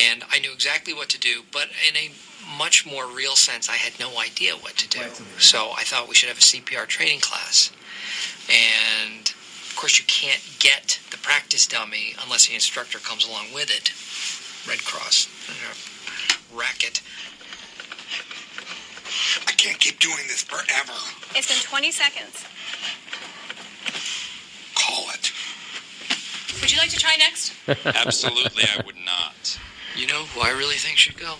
And I knew exactly what to do, but in a much more real sense, I had no idea what to do. So I thought we should have a CPR training class. And, of course, you can't get the practice dummy unless the instructor comes along with it. Red Cross, racket. I can't keep doing this forever. It's been 20 seconds. Call it. Would you like to try next? Absolutely, I would not. You know who I really think should go?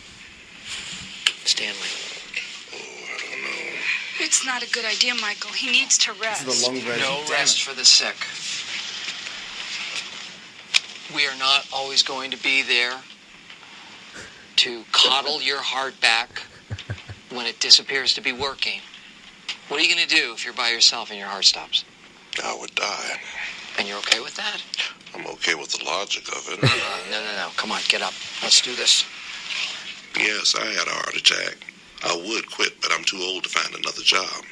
Stanley. Oh, I don't know. It's not a good idea, Michael. He needs to rest. This is the long version. No rest for the sick. We are not always going to be there to coddle your heart back when it disappears to be working. What are you going to do if you're by yourself and your heart stops? I would die. And you're okay with that? I'm okay with the logic of it. No. Come on, get up. Let's do this. Yes, I had a heart attack. I would quit, but I'm too old to find another job.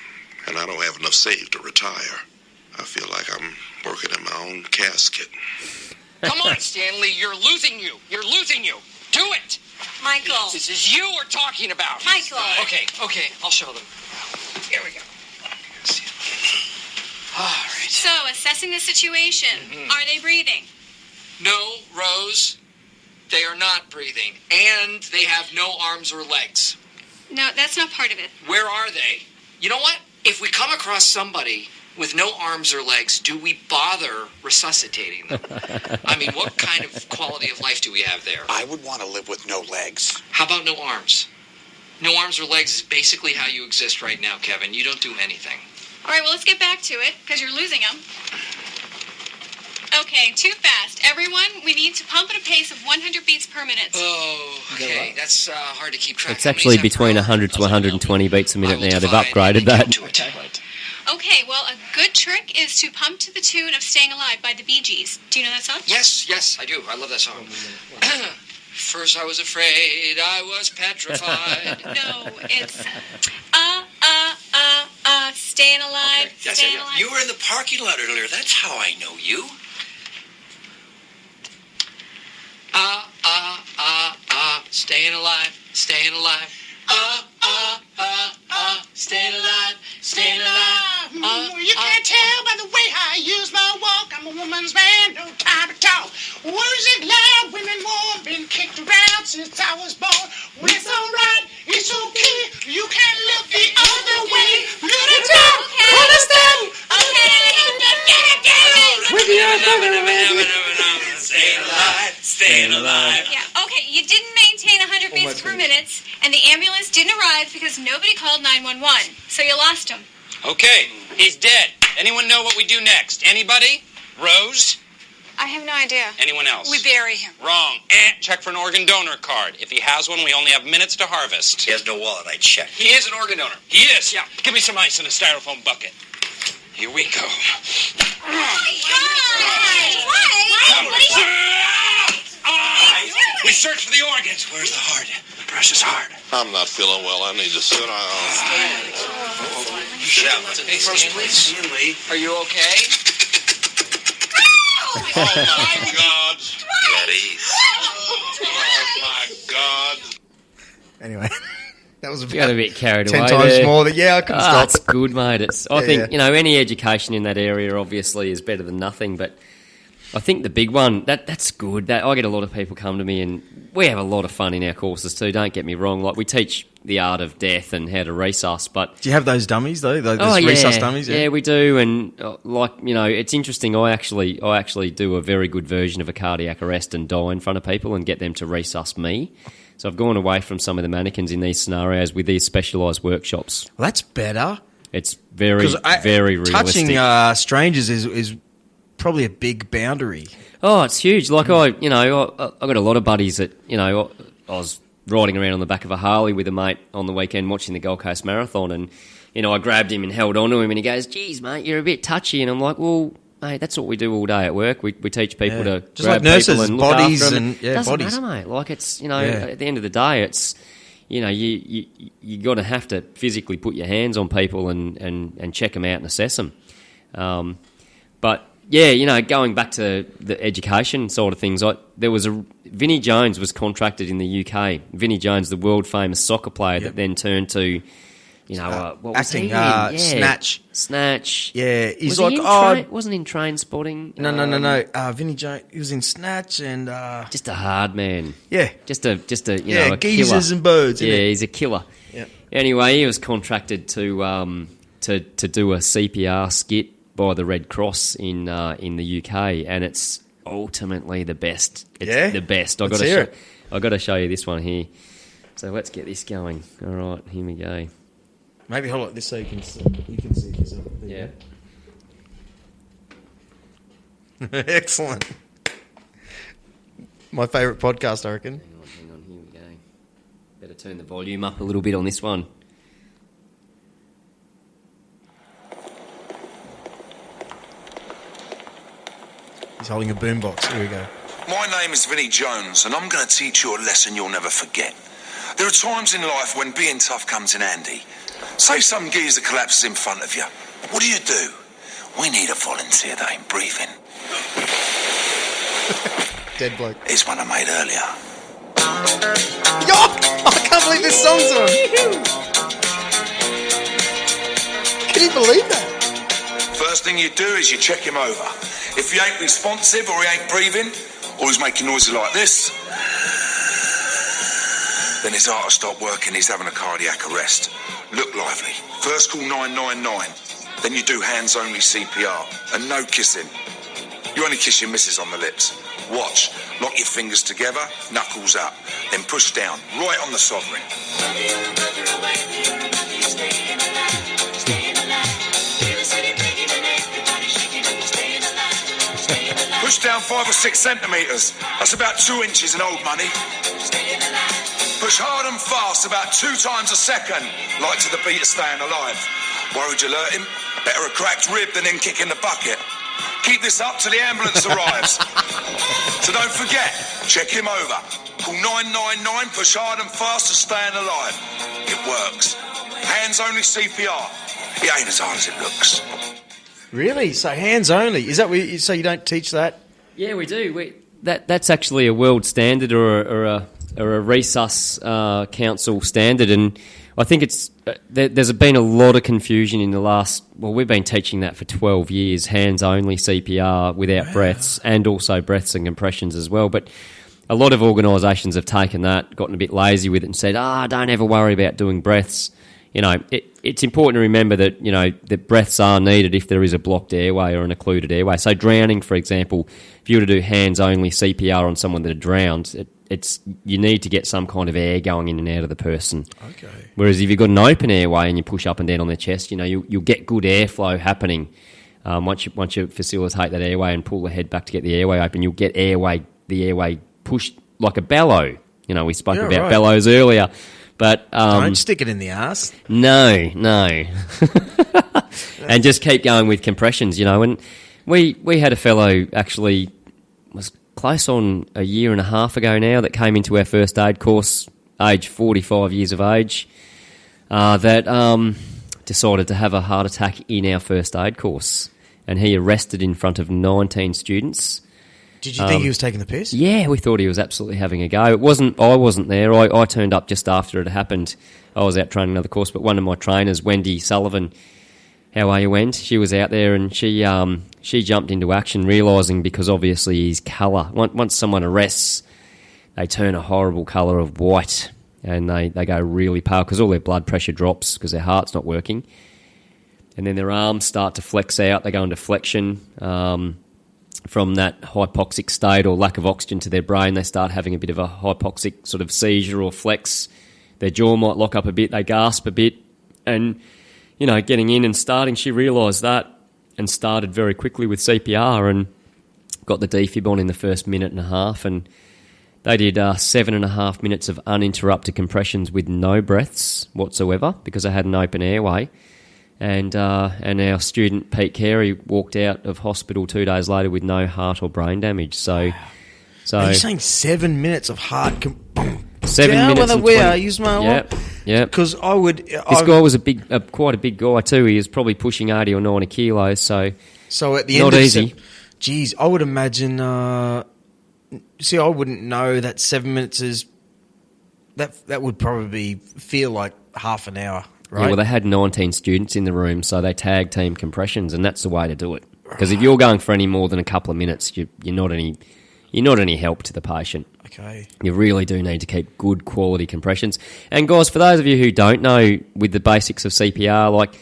And I don't have enough saved to retire. I feel like I'm working in my own casket. Come on, Stanley. You're losing you. Do it. Michael. This is you we're talking about. Michael. Okay. I'll show them. Here we go. All right. So, assessing the situation. Are they breathing? No, Rose. They are not breathing. And they have no arms or legs. No, that's not part of it. Where are they? You know what? If we come across somebody with no arms or legs, do we bother resuscitating them? I mean, what kind of quality of life do we have there? I would want to live with no legs. How about no arms? No arms or legs is basically how you exist right now, Kevin. You don't do anything. All right, well, let's get back to it, because you're losing them. Okay, too fast. Everyone, we need to pump at a pace of 100 beats per minute. Oh, okay. That's hard to keep track. It's actually between 100 to 120 beats a minute now. They've upgraded that. Okay, well, a good trick is to pump to the tune of Staying Alive by the Bee Gees. Do you know that song? Yes, I do. I love that song. First I was afraid, I was petrified. No, it's Staying Alive, Okay. Yes, Staying I know. Alive. You were in the parking lot earlier. That's how I know you. Staying alive, staying alive. Staying alive, staying alive. You can't tell by the way I use my walk. I'm a woman's man, no time to talk. Words are loud, women warm, been kicked around since I was born. When it's alright, it's okay. You can't look the other way. Little time, understand? Staying alive, staying alive. Yeah, okay, you didn't maintain 100 beats per minute, and the ambulance didn't arrive because nobody called 911, so you lost him. Okay, he's dead. Anyone know what we do next? Anybody? Rose? I have no idea. Anyone else? We bury him. Wrong. Check for an organ donor card. If he has one, we only have minutes to harvest. He has no wallet. I checked. He is an organ donor. He is? Yeah. Give me some ice in a styrofoam bucket. Here we go. We search for the organs. Where's the heart? The precious heart. I'm not feeling well. I need to sit down. Sit down. Hey, Stanley, are you okay? Oh, my God. Daddy. Oh, my God. Anyway, that was Got a bit carried 10 away times there. more. I couldn't stop. It's good, mate. I think, yeah. Any education in that area obviously is better than nothing, but I think the big one, that's good. I get a lot of people come to me, and we have a lot of fun in our courses too, don't get me wrong. Like, we teach the art of death and how to resus, but... Do you have those dummies, though? Those yeah. resus dummies? Yeah, we do, and it's interesting. I actually do a very good version of a cardiac arrest and die in front of people and get them to resus me. So I've gone away from some of the mannequins in these scenarios with these specialised workshops. Well, that's better. It's very realistic. Touching strangers is probably a big boundary. Oh, it's huge. Like, I got a lot of buddies that, I was riding around on the back of a Harley with a mate on the weekend watching the Gold Coast Marathon, and, I grabbed him and held on to him, and he goes, "Geez, mate, you're a bit touchy." And I'm like, well, mate, that's what we do all day at work. We teach people to just grab like nurses, people and look bodies after them. and Doesn't bodies. matter, mate. Like, it's, at the end of the day, it's, you got to have to physically put your hands on people and check them out and assess them. But yeah, going back to the education side of things, Vinnie Jones was contracted in the UK. Vinnie Jones, the world famous soccer player that then turned to, what was acting, he in? Snatch. Snatch. Yeah, he's was like, wasn't in Train Spotting. No. Vinnie Jones, he was in Snatch and just a hard man. Yeah, just a a geezers killer. and birds. Yeah, he's a killer. Yeah. Anyway, he was contracted to do a CPR skit by the Red Cross in the UK, and it's ultimately the best. It's the best. I got to show you this one here. So let's get this going. All right, here we go. Maybe hold like this so you can see yourself. Yeah. Excellent. My favourite podcast, I reckon. Hang on, here we go. Better turn the volume up a little bit on this one. He's holding a boombox. Here we go. My name is Vinnie Jones, and I'm going to teach you a lesson you'll never forget. There are times in life when being tough comes in handy. Say some geezer collapses in front of you. What do? We need a volunteer that ain't breathing. Dead bloke. Here's one I made earlier. Yo! I can't believe this song's on. Can you believe that? First thing you do is you check him over. If he ain't responsive or he ain't breathing, or he's making noises like this, then his heart will stop working, he's having a cardiac arrest. Look lively. First call 999. Then you do hands-only CPR. And no kissing. You only kiss your missus on the lips. Watch. Lock your fingers together, knuckles up. Then push down, right on the sovereign. Push down 5 or 6 centimetres. That's about 2 inches in old money. Push hard and fast, about 2 times a second, like to the beat of staying alive. Worried you'll hurt him? Better a cracked rib than him kicking the bucket. Keep this up till the ambulance arrives. So don't forget, check him over. Call 999, push hard and fast to staying alive. It works. Hands only CPR. It ain't as hard as it looks. Really? So hands only? Is that so you don't teach that? Yeah, we do. That's actually a world standard or a resus council standard, and I think there's been a lot of confusion in the last. Well, we've been teaching that for 12 years, hands only CPR without breaths, and also breaths and compressions as well. But a lot of organisations have taken that, gotten a bit lazy with it, and said, don't ever worry about doing breaths. It's important to remember that, that breaths are needed if there is a blocked airway or an occluded airway. So drowning, for example, if you were to do hands-only CPR on someone that are drowned, you need to get some kind of air going in and out of the person. Okay. Whereas if you've got an open airway and you push up and down on their chest, you'll get good airflow happening. Once you facilitate that airway and pull the head back to get the airway open, you'll get the airway pushed like a bellow. We spoke about bellows earlier. But don't stick it in the arse. No. And just keep going with compressions, And we had a fellow actually was close on a year and a half ago now that came into our first aid course, age 45 years of age, that decided to have a heart attack in our first aid course, and he arrested in front of 19 students. Did you think he was taking the piss? Yeah, we thought he was absolutely having a go. I wasn't there. I turned up just after it happened. I was out training another course, but one of my trainers, Wendy Sullivan, how are you, Wend? She was out there and she jumped into action, realising because obviously his colour. Once someone arrests, they turn a horrible colour of white and they go really pale because all their blood pressure drops because their heart's not working. And then their arms start to flex out. They go into flexion. From that hypoxic state or lack of oxygen to their brain, they start having a bit of a hypoxic sort of seizure or flex. Their jaw might lock up a bit, they gasp a bit. And, getting in and starting, she realised that and started very quickly with CPR and got the defib on in the first minute and a half. And they did 7.5 minutes of uninterrupted compressions with no breaths whatsoever because they had an open airway. And our student, Pete Carey, walked out of hospital 2 days later with no heart or brain damage. So are you saying 7 minutes of heart? 7 minutes and 20. Use my yeah. Because I would. This guy was quite a big guy too. He was probably pushing 80 or 90 kilos. So at the not end easy. Geez, I would imagine. I wouldn't know that 7 minutes is. That would probably feel like half an hour, right? Yeah, well, they had 19 students in the room, so they tag team compressions, and that's the way to do it. Because if you're going for any more than a couple of minutes, you're not any help to the patient. Okay. You really do need to keep good quality compressions. And guys, for those of you who don't know with the basics of CPR, like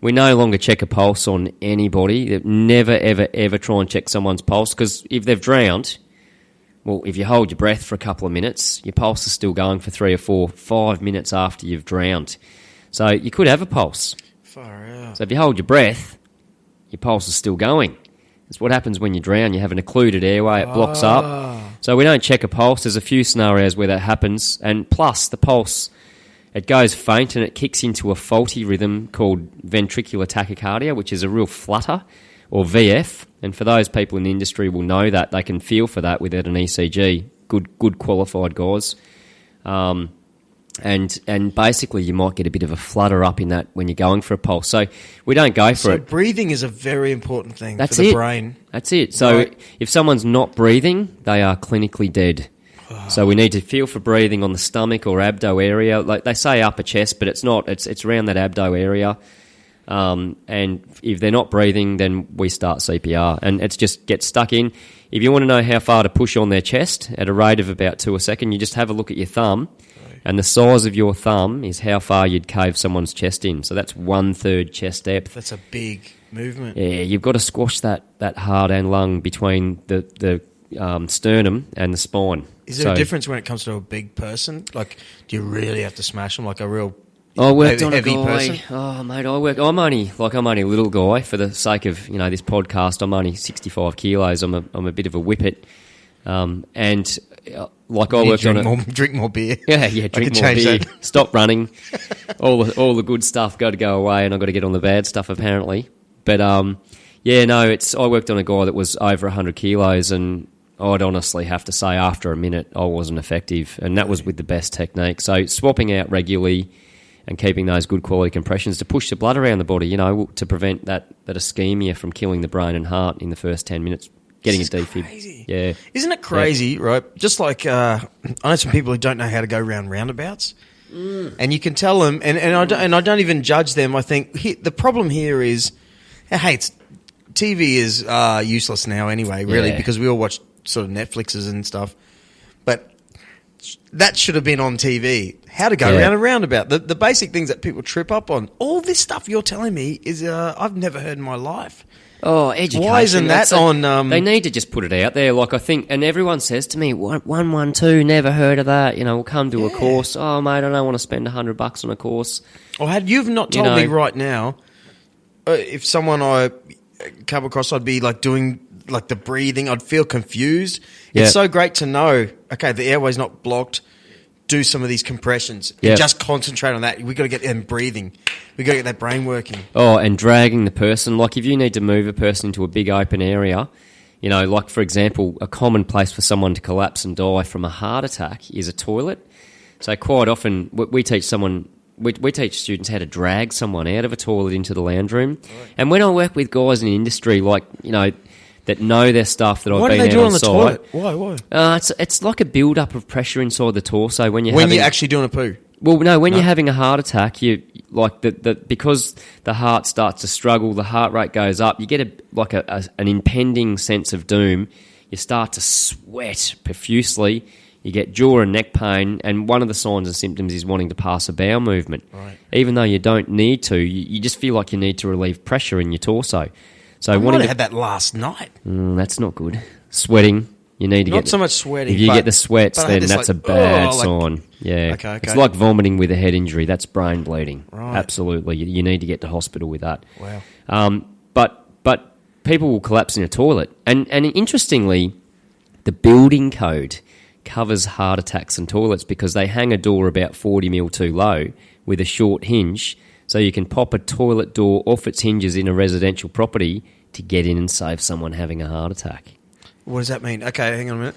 we no longer check a pulse on anybody. Never, ever, ever try and check someone's pulse, because if they've drowned, well, if you hold your breath for a couple of minutes, your pulse is still going for 3 or 4, 5 minutes after you've drowned. So you could have a pulse. Far out. So if you hold your breath, your pulse is still going. It's what happens when you drown. You have an occluded airway, it blocks up. So we don't check a pulse. There's a few scenarios where that happens. And plus, the pulse, it goes faint and it kicks into a faulty rhythm called ventricular tachycardia, which is a real flutter, or VF. And for those people in the industry will know that. They can feel for that without an ECG. Good qualified guys. And basically you might get a bit of a flutter up in that when you're going for a pulse. So we don't go for it. So breathing is a very important thing for the brain. That's it. So if someone's not breathing, they are clinically dead. So we need to feel for breathing on the stomach or abdo area. Like they say upper chest, but it's not. It's around that abdo area. And if they're not breathing, then we start CPR. And it's just get stuck in. If you want to know how far to push on their chest at a rate of about 2 a second, you just have a look at your thumb. And the size of your thumb is how far you'd cave someone's chest in. So that's 1/3 chest depth. That's a big movement. Yeah, you've got to squash that heart and lung between the sternum and the spine. Is there a difference when it comes to a big person? Like, do you really have to smash them like a real I worked on a heavy guy. person? Oh, mate, I'm only a little guy for the sake of this podcast. I'm only 65 kilos. I'm a bit of a whippet, and. Like I worked drink more beer. Yeah, drink more beer. That. Stop running. all the good stuff got to go away, and I got to get on the bad stuff apparently. But I worked on a guy that was over 100 kilos, and I'd honestly have to say after a minute I wasn't effective, and that was with the best technique. So swapping out regularly and keeping those good quality compressions to push the blood around the body, to prevent that ischemia from killing the brain and heart in the first 10 minutes. Getting a defib. Crazy. Yeah. Isn't it crazy, right? Just like I know some people who don't know how to go around roundabouts. And you can tell them, and I don't even judge them. I think the problem here is, TV is useless now anyway, really, because we all watch sort of Netflixes and stuff. But that should have been on TV. How to go around a roundabout. The basic things that people trip up on. All this stuff you're telling me is I've never heard in my life. Oh, education. Why isn't that on... They need to just put it out there. Like, I think... And everyone says to me, 112, never heard of that. We'll come to a course. Oh, mate, I don't want to spend $100 on a course. Or had you've not told me right now, if someone I come across, I'd be like doing like the breathing. I'd feel confused. Yeah. It's so great to know, okay, the airway's not blocked. Do some of these compressions. And just concentrate on that. We've got to get them breathing. We've got to get that brain working. Oh, and dragging the person. Like if you need to move a person into a big open area, like for example, a common place for someone to collapse and die from a heart attack is a toilet. So quite often we teach students how to drag someone out of a toilet into the lounge room. Right. And when I work with guys in the industry, that know their stuff that I've been out on site. What do they do on the toilet? Why? It's like a build-up of pressure inside the torso when you're actually doing a poo. Well, no, when you're having a heart attack, you because the heart starts to struggle, the heart rate goes up. You get an impending sense of doom. You start to sweat profusely. You get jaw and neck pain, and one of the signs and symptoms is wanting to pass a bowel movement. Right. Even though you don't need to, you just feel like you need to relieve pressure in your torso. So I might have had that last night. That's not good. Sweating. You need to not so much sweating. If you get the sweats, then that's a bad sign. Yeah. Okay. It's like vomiting with a head injury. That's brain bleeding. Right. Absolutely. You need to get to hospital with that. Wow. But people will collapse in a toilet. And interestingly, the building code covers heart attacks and toilets because they hang a door about 40 mil too low with a short hinge, so you can pop a toilet door off its hinges in a residential property to get in and save someone having a heart attack. What does that mean? Okay, hang on a minute.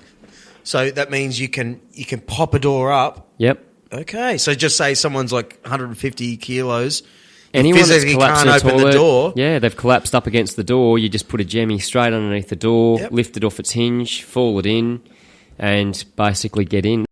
So that means you can pop a door up. Yep. Okay, so just say someone's like 150 kilos. anyone that's physically collapsed can't in a open the toilet, door. yeah, they've collapsed up against the door. You just put a jemmy straight underneath the door, Yep. lift it off its hinge, fall it in, and basically get in.